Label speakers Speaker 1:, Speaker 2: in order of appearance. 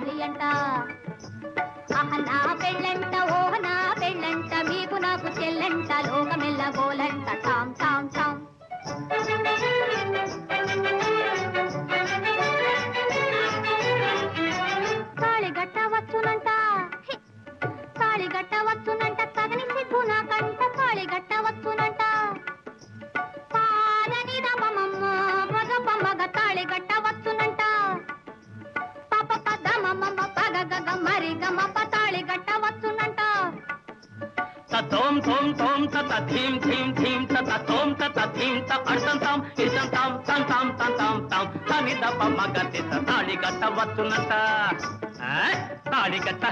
Speaker 1: పెళ్లి అంట నా పెళ్ళంట ఓహ నా పెళ్ళంట మీకు నాకు చెల్లంట లోకమెల్ల గోలంట టామ్ టామ్ టామ్ తాళిగట్ట వచ్చునంట తాళిగట్ట వచ్చునంట తగని సిగ్గు నాకంట తాళిగట్ట వచ్చునంట పారని రమమ్మ మగ మగ తాళిగట్ట వచ్చునంట పాప పద మమ్మ పగ గగ మరి గమ తాళిగట్ట వచ్చునంట
Speaker 2: తోం తోం తోం తత ధీం ధీం ధీం తత తోం తత ధీం త అర్థం తాం ఇష్టం తాం తం తాం తం తాం తాం తని దప మగ తాళిగట్ట వచ్చునంట తాళిగట్ట